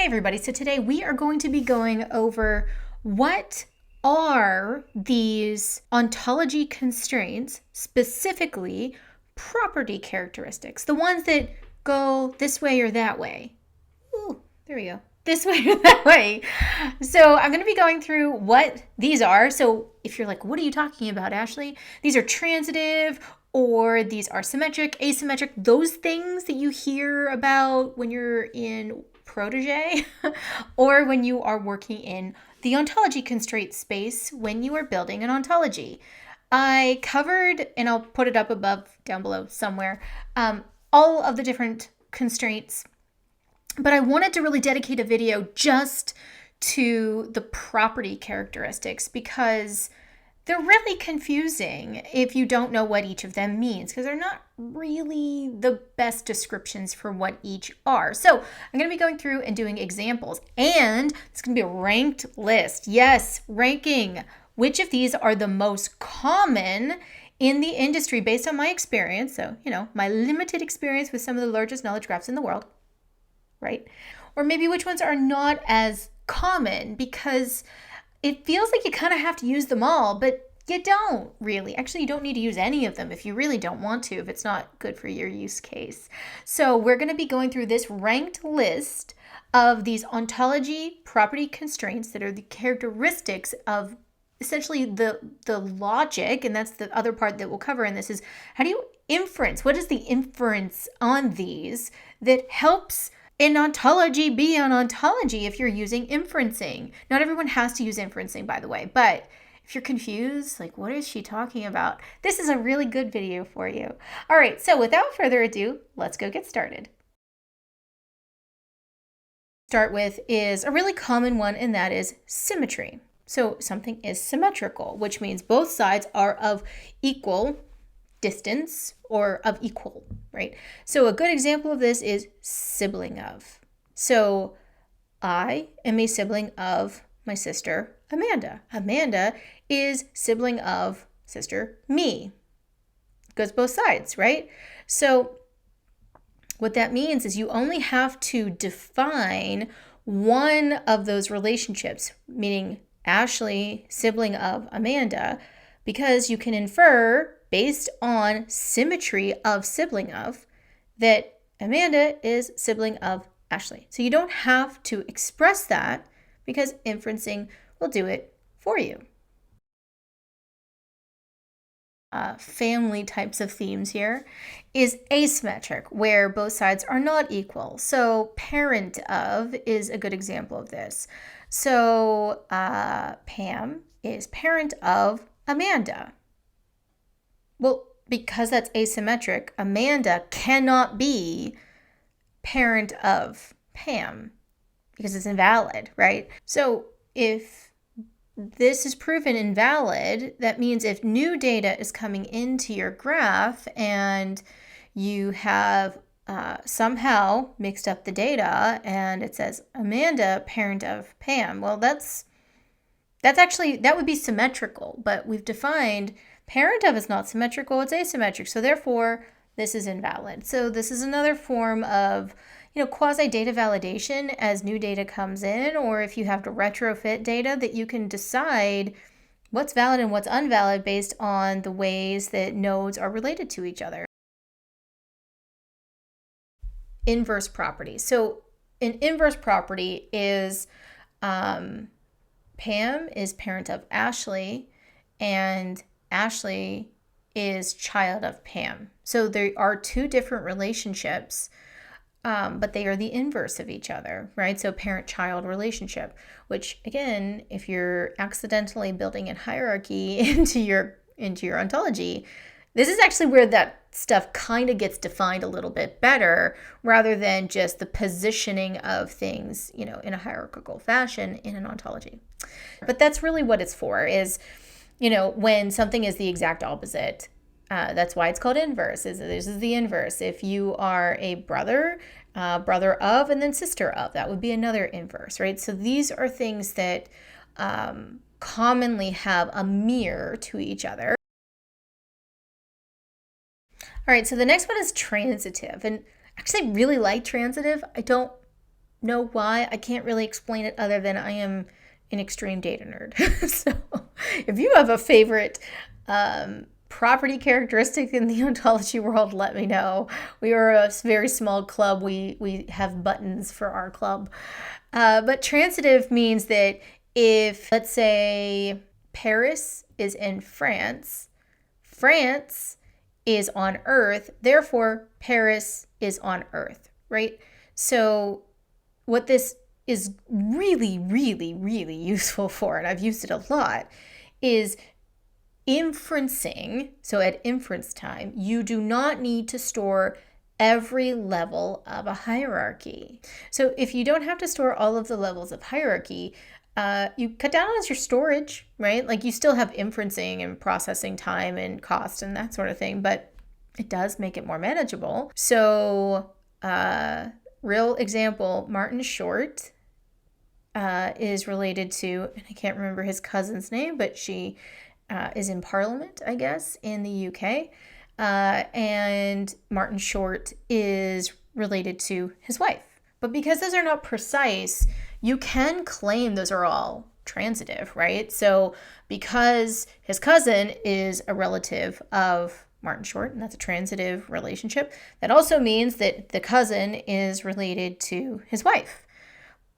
Hey everybody, so today we are going to be going over what are these ontology constraints, specifically property characteristics, the ones that go this way or that way. Ooh, there we go. This way or that way. So I'm going to be going through what these are. So if you're like, what are you talking about, Ashleigh? These are transitive or these are symmetric, asymmetric, those things that you hear about when you're in Protege or when you are working in the ontology constraint space when you are building an ontology. I covered, and I'll put it up above, down below somewhere, all of the different constraints, but I wanted to really dedicate a video just to the property characteristics because they're really confusing if you don't know what each of them means, because they're not really the best descriptions for what each are. So I'm going to be going through and doing examples, and it's going to be a ranked list. Yes, ranking. Which of these are the most common in the industry based on my experience? So, my limited experience with some of the largest knowledge graphs in the world, right? Or maybe which ones are not as common, because it feels like you kind of have to use them all, but you don't really. Actually, you don't need to use any of them if you really don't want to, if it's not good for your use case. So we're going to be going through this ranked list of these ontology property constraints that are the characteristics of essentially the logic, and that's the other part that we'll cover in this, is how do you inference? What is the inference on these that helps an ontology be an ontology if you're using inferencing? Not everyone has to use inferencing, by the way, but if you're confused, like, what is she talking about? This is a really good video for you. All right, so without further ado, let's go get started. Start with is a really common one, and that is symmetry. So something is symmetrical, which means both sides are of equal distance or of equal, right? So a good example of this is sibling of. So I am a sibling of my sister, Amanda. Amanda is sibling of sister, me. It goes both sides, right? So what that means is you only have to define one of those relationships, meaning Ashleigh, sibling of Amanda, because you can infer based on symmetry of sibling of that Amanda is sibling of Ashleigh. So you don't have to express that because inferencing will do it for you. Family types of themes here is asymmetric, where both sides are not equal. So parent of is a good example of this. So Pam is parent of Amanda. Well, because that's asymmetric, Amanda cannot be parent of Pam because it's invalid, right? So if this is proven invalid, that means if new data is coming into your graph and you have somehow mixed up the data and it says Amanda, parent of Pam, well, that's actually, that would be symmetrical, but we've defined parent of is not symmetrical, it's asymmetric, so therefore this is invalid. So this is another form of quasi-data validation as new data comes in, or if you have to retrofit data, that you can decide what's valid and what's invalid based on the ways that nodes are related to each other. Inverse property. So an inverse property is Pam is parent of Ashleigh, and Ashleigh is child of Pam. So there are two different relationships, but they are the inverse of each other, right? So parent-child relationship, which again, if you're accidentally building in hierarchy into your ontology, this is actually where that stuff kind of gets defined a little bit better, rather than just the positioning of things, in a hierarchical fashion in an ontology. But that's really what it's for, is, when something is the exact opposite. That's why it's called inverse. This is the inverse. If you are a brother, brother of, and then sister of, that would be another inverse, right? So these are things that commonly have a mirror to each other. All right, so the next one is transitive. And actually, I really like transitive. I don't know why. I can't really explain it other than I am an extreme data nerd. So if you have a favorite property characteristic in the ontology world, let me know. We are a very small club. We have buttons for our club. But transitive means that if, let's say, Paris is in France, France is on Earth, therefore Paris is on Earth, right? So what this is really, really, really useful for, and I've used it a lot, is inferencing. So at inference time, you do not need to store every level of a hierarchy. So if you don't have to store all of the levels of hierarchy, you cut down on your storage, right? Like you still have inferencing and processing time and cost and that sort of thing, but it does make it more manageable. So real example, Martin Short is related to, and I can't remember his cousin's name, but she is in Parliament, I guess, in the UK. And Martin Short is related to his wife. But because those are not precise, you can claim those are all transitive, right? So because his cousin is a relative of Martin Short, and that's a transitive relationship, that also means that the cousin is related to his wife.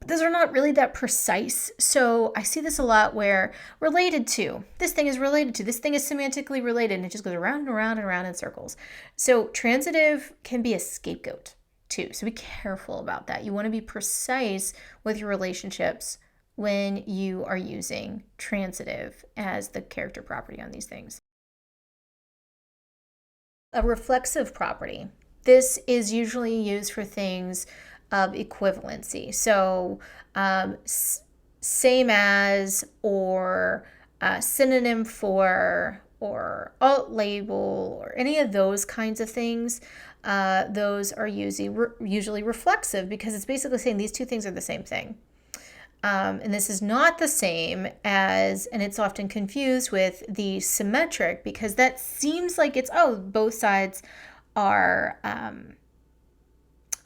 But those are not really that precise. So I see this a lot where related to, this thing is related to, this thing is semantically related, and it just goes around and around and around in circles. So transitive can be a scapegoat too. So be careful about that. You want to be precise with your relationships when you are using transitive as the character property on these things. A reflexive property. This is usually used for things of equivalency. So same as, or synonym for, or alt label, or any of those kinds of things. Those are usually reflexive because it's basically saying these two things are the same thing. And this is not the same as, and it's often confused with the symmetric, because that seems like it's, oh, both sides are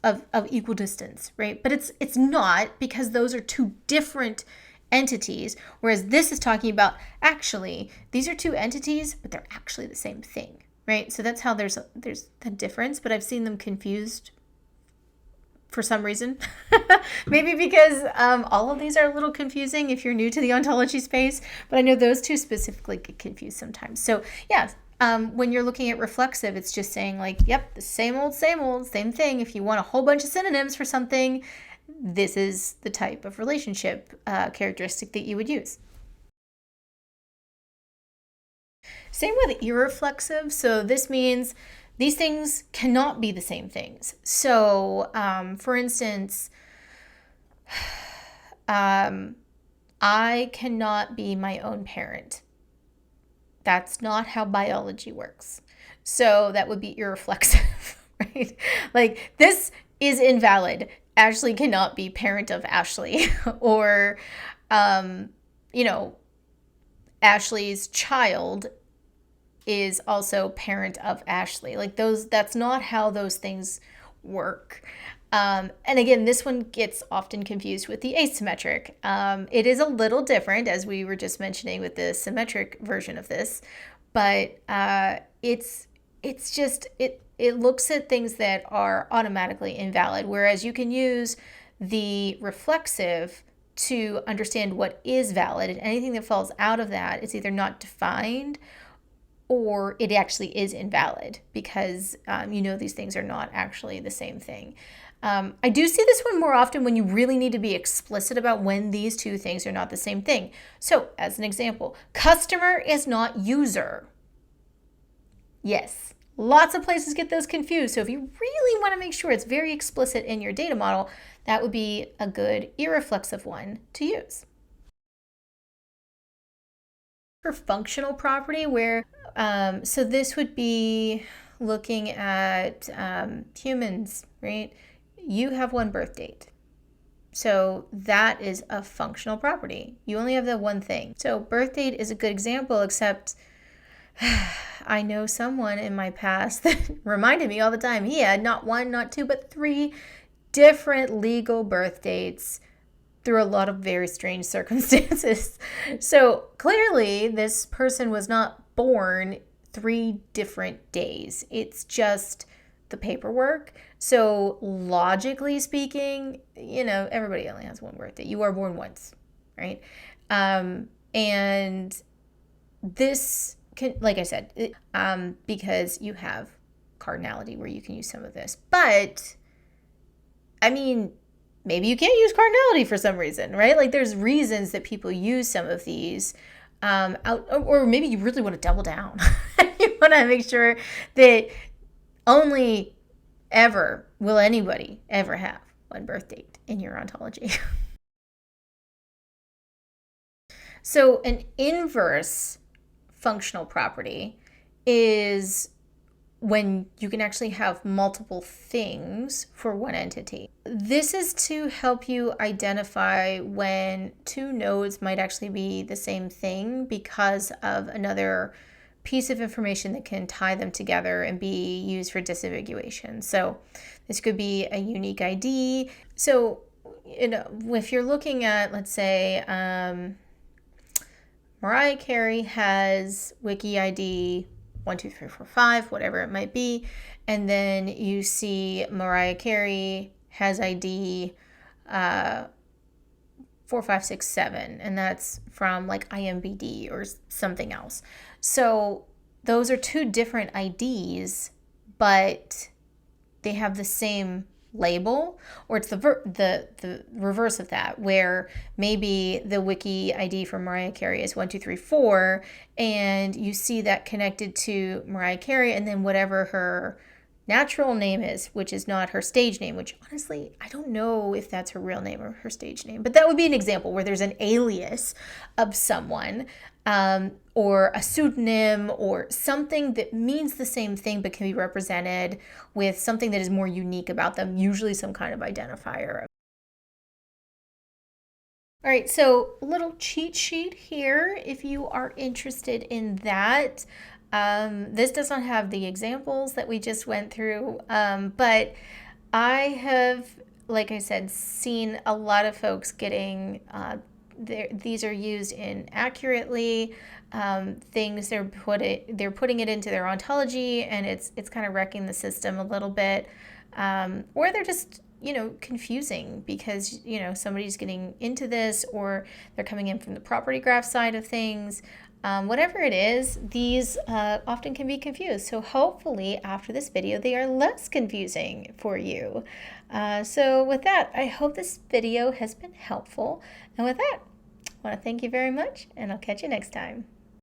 of equal distance, right? But it's not, because those are two different entities, whereas this is talking about actually these are two entities, but they're actually the same thing, right? So that's how there's a difference, but I've seen them confused for some reason. Maybe because all of these are a little confusing if you're new to the ontology space, but I know those two specifically get confused sometimes. So yeah, when you're looking at reflexive, it's just saying like, yep, the same old, same thing. If you want a whole bunch of synonyms for something, this is the type of relationship characteristic that you would use. Same with irreflexive. So this means these things cannot be the same things. So, for instance, I cannot be my own parent. That's not how biology works. So that would be irreflexive, right? Like, this is invalid. Ashleigh cannot be parent of Ashleigh, or, Ashleigh's child is also parent of Ashleigh. Like that's not how those things work. And again, this one gets often confused with the asymmetric. It is a little different, as we were just mentioning with the symmetric version of this, but it's just, it looks at things that are automatically invalid, whereas you can use the reflexive to understand what is valid, and anything that falls out of that is either not defined or it actually is invalid, because these things are not actually the same thing. I do see this one more often when you really need to be explicit about when these two things are not the same thing. So as an example, customer is not user. Yes, lots of places get those confused. So if you really want to make sure it's very explicit in your data model, that would be a good irreflexive one to use. For functional property, where so this would be looking at humans, right? You have one birth date, so that is a functional property. You only have that one thing. So birth date is a good example, except I know someone in my past that reminded me all the time he had not one, not two, but three different legal birth dates through a lot of very strange circumstances. So clearly, this person was not born 3 different days. It's just the paperwork. So logically speaking, everybody only has one birthday. You are born once, right? And this can, like I said, because you have cardinality where you can use some of this. But I mean, maybe you can't use cardinality for some reason, right? Like there's reasons that people use some of these or maybe you really want to double down. You want to make sure that only ever will anybody ever have one birth date in your ontology. So an inverse functional property is when you can actually have multiple things for one entity. This is to help you identify when 2 nodes might actually be the same thing because of another piece of information that can tie them together and be used for disambiguation. So this could be a unique ID. So, if you're looking at, let's say, Mariah Carey has Wiki ID 1, 2, 3, 4, 5, whatever it might be, and then you see Mariah Carey has ID 4, 5, 6, 7, and that's from like IMBD or something else. So those are 2 different IDs, but they have the same label, or it's the reverse of that, where maybe the wiki ID for Mariah Carey is 1, 2, 3, 4, and you see that connected to Mariah Carey, and then whatever her natural name is, which is not her stage name, which honestly, I don't know if that's her real name or her stage name, but that would be an example where there's an alias of someone, or a pseudonym or something that means the same thing but can be represented with something that is more unique about them, usually some kind of identifier. All right, so a little cheat sheet here if you are interested in that. This does not have the examples that we just went through, but I have, like I said, seen a lot of folks getting these are used inaccurately. Things they're putting it into their ontology, and it's kind of wrecking the system a little bit, or they're just confusing because somebody's getting into this, or they're coming in from the property graph side of things. Whatever it is, these often can be confused. So hopefully after this video, they are less confusing for you. So with that, I hope this video has been helpful. And with that, I want to thank you very much, and I'll catch you next time.